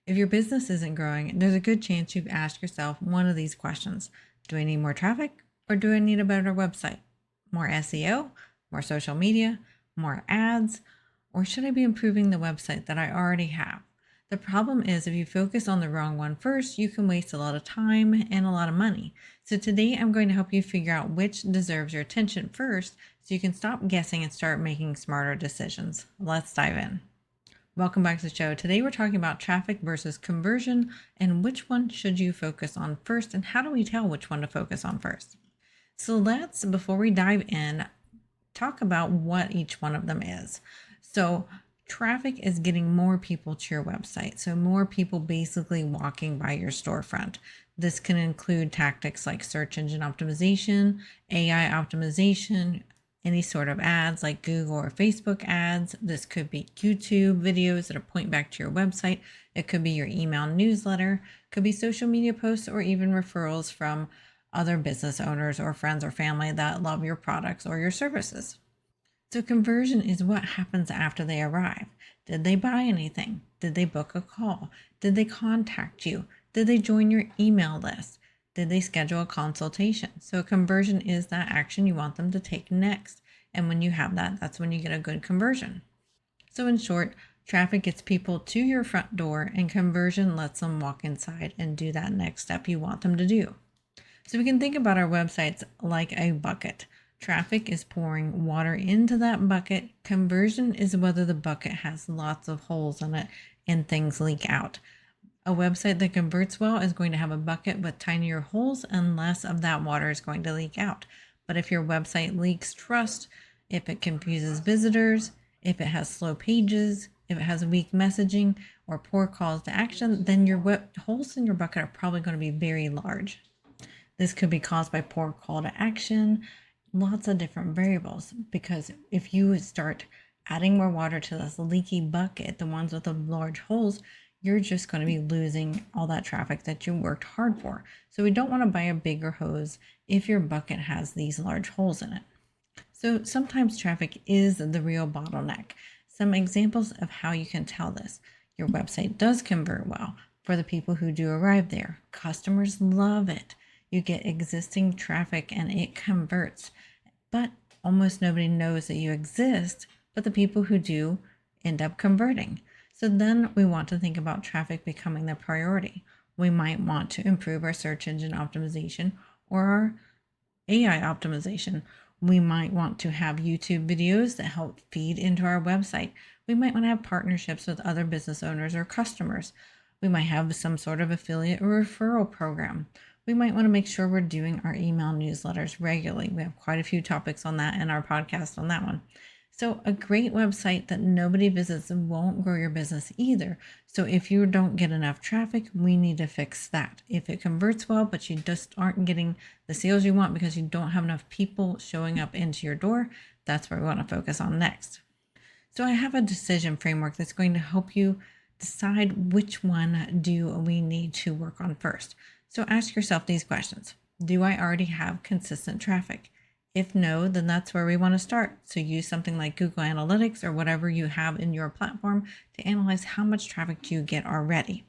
If your business isn't growing, there's a good chance you've asked yourself one of these questions. Do I need more traffic or do I need a better website? More SEO, more social media, more ads, or should I be improving the website that I already have? The problem is if you focus on the wrong one first, you can waste a lot of time and a lot of money. So today I'm going to help you figure out which deserves your attention first so you can stop guessing and start making smarter decisions. Let's dive in. Welcome back to the show. Today we're talking about traffic versus conversion and which one should you focus on first and how do we tell which one to focus on first? So let's, before we dive in, talk about what each one of them is. So traffic is getting more people to your website. So more people basically walking by your storefront. This can include tactics like search engine optimization, AI optimization, any sort of ads like Google or Facebook ads. This could be YouTube videos that point back to your website. It could be your email newsletter, could be social media posts, or even referrals from other business owners or friends or family that love your products or your services. So conversion is what happens after they arrive. Did they buy anything? Did they book a call? Did they contact you? Did they join your email list? Did they schedule a consultation? So a conversion is that action you want them to take next. And when you have that, that's when you get a good conversion. So in short, traffic gets people to your front door and conversion lets them walk inside and do that next step you want them to do. So we can think about our websites like a bucket. Traffic is pouring water into that bucket. Conversion is whether the bucket has lots of holes in it and things leak out. A website that converts well is going to have a bucket with tinier holes and less of that water is going to leak out. But if your website leaks trust, if it confuses visitors, if it has slow pages, if it has weak messaging or poor calls to action, then your holes in your bucket are probably going to be very large. This could be caused by poor call to action, lots of different variables, because if you start adding more water to this leaky bucket, the ones with the large holes, you're just going to be losing all that traffic that you worked hard for. So we don't want to buy a bigger hose if your bucket has these large holes in it. So sometimes traffic is the real bottleneck. Some examples of how you can tell this. Your website does convert well for the people who do arrive there. Customers love it. You get existing traffic and it converts, but almost nobody knows that you exist, but the people who do end up converting. So then we want to think about traffic becoming the priority. We might want to improve our search engine optimization or our AI optimization. We might want to have YouTube videos that help feed into our website. We might want to have partnerships with other business owners or customers. We might have some sort of affiliate or referral program. We might want to make sure we're doing our email newsletters regularly. We have quite a few topics on that in our podcast on that one. So a great website that nobody visits won't grow your business either. So if you don't get enough traffic, we need to fix that. If it converts well, but you just aren't getting the sales you want because you don't have enough people showing up into your door, that's where we want to focus on next. So I have a decision framework that's going to help you decide which one do we need to work on first. So ask yourself these questions. Do I already have consistent traffic? If no, then that's where we want to start. So use something like Google Analytics or whatever you have in your platform to analyze how much traffic do you get already.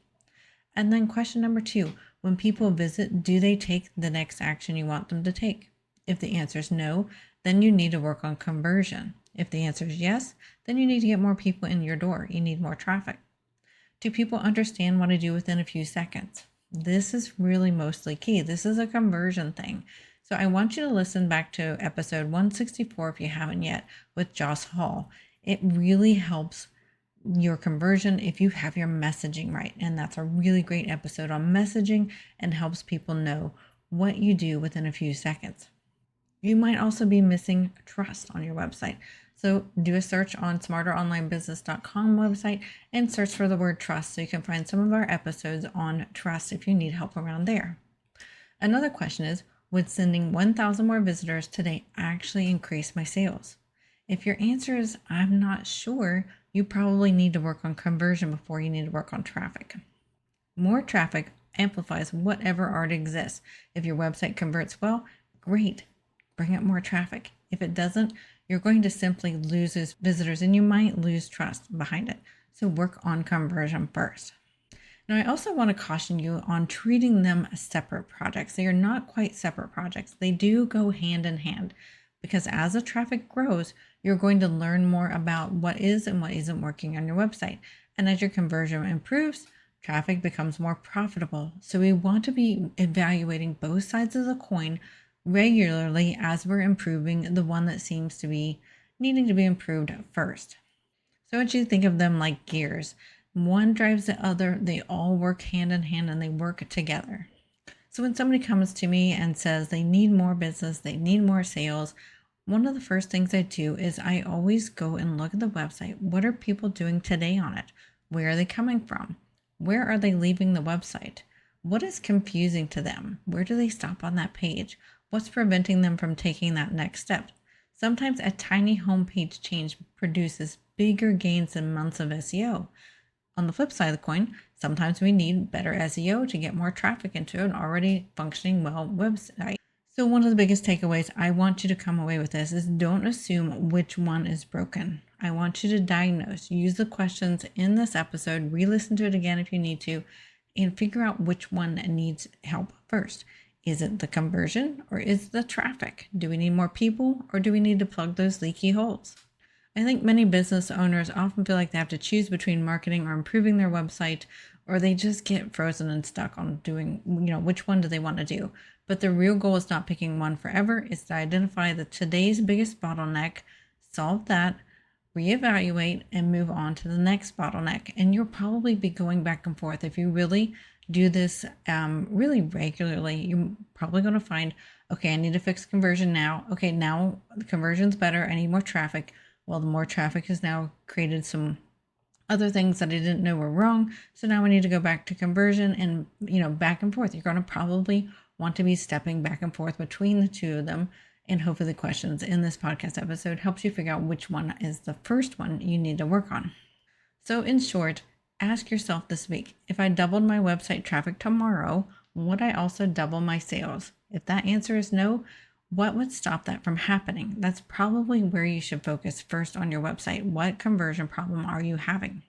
And then question number 2, when people visit, do they take the next action you want them to take? If the answer is no, then you need to work on conversion. If the answer is yes, then you need to get more people in your door. You need more traffic. Do people understand what I do within a few seconds? This is really mostly key. This is a conversion thing. So I want you to listen back to episode 164 if you haven't yet with Joss Hall. It really helps your conversion if you have your messaging right. And that's a really great episode on messaging and helps people know what you do within a few seconds. You might also be missing trust on your website. So do a search on smarteronlinebusiness.com website and search for the word trust so you can find some of our episodes on trust if you need help around there. Another question is, would sending 1,000 more visitors today actually increase my sales? If your answer is, I'm not sure, you probably need to work on conversion before you need to work on traffic. More traffic amplifies whatever already exists. If your website converts well, great, bring up more traffic. If it doesn't, you're going to simply lose those visitors and you might lose trust behind it. So work on conversion first. Now, I also want to caution you on treating them as separate projects. They are not quite separate projects. They do go hand in hand because as the traffic grows, you're going to learn more about what is and what isn't working on your website. And as your conversion improves, traffic becomes more profitable. So we want to be evaluating both sides of the coin regularly as we're improving the one that seems to be needing to be improved first. So I want you to think of them like gears. One drives the other, they all work hand in hand and they work together. So when somebody comes to me and says they need more business, they need more sales, one of the first things I do is I always go and look at the website. What are people doing today on it? Where are they coming from? Where are they leaving the website? What is confusing to them? Where do they stop on that page? What's preventing them from taking that next step? Sometimes a tiny homepage change produces bigger gains in months of SEO. On the flip side of the coin, sometimes we need better SEO to get more traffic into an already functioning well website. So one of the biggest takeaways I want you to come away with this is don't assume which one is broken. I want you to diagnose, use the questions in this episode, re-listen to it again if you need to, and figure out which one needs help first. Is it the conversion or is it the traffic? Do we need more people or do we need to plug those leaky holes? I think many business owners often feel like they have to choose between marketing or improving their website, or they just get frozen and stuck on doing, which one do they want to do. But the real goal is not picking one forever. It's to identify today's biggest bottleneck, solve that, reevaluate, and move on to the next bottleneck. And you'll probably be going back and forth. If you really do this really regularly, you're probably going to find, okay, I need to fix conversion now. Okay, now the conversion's better. I need more traffic. Well, the more traffic has now created some other things that I didn't know were wrong. So now we need to go back to conversion and, back and forth. You're going to probably want to be stepping back and forth between the two of them. And hopefully the questions in this podcast episode helps you figure out which one is the first one you need to work on. So in short, ask yourself this week, if I doubled my website traffic tomorrow, would I also double my sales? If that answer is no, what would stop that from happening? That's probably where you should focus first on your website. What conversion problem are you having?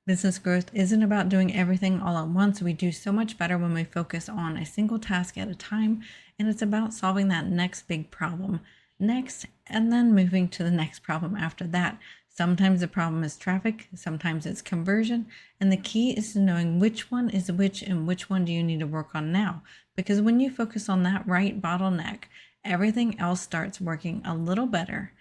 Business growth isn't about doing everything all at once. We do so much better when we focus on a single task at a time, and it's about solving that next big problem next, and then moving to the next problem after that. Sometimes the problem is traffic, sometimes it's conversion, and the key is to knowing which one is which and which one do you need to work on now. Because when you focus on that right bottleneck, everything else starts working a little better.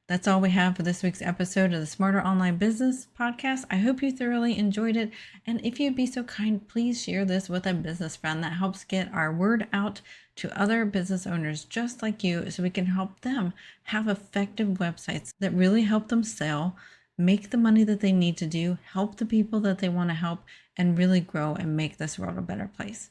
That's all we have for this week's episode of the Smarter Online Business Podcast. I hope you thoroughly enjoyed it. And if you'd be so kind, please share this with a business friend. That helps get our word out to other business owners just like you, so we can help them have effective websites that really help them sell, make the money that they need to do, help the people that they want to help, and really grow and make this world a better place.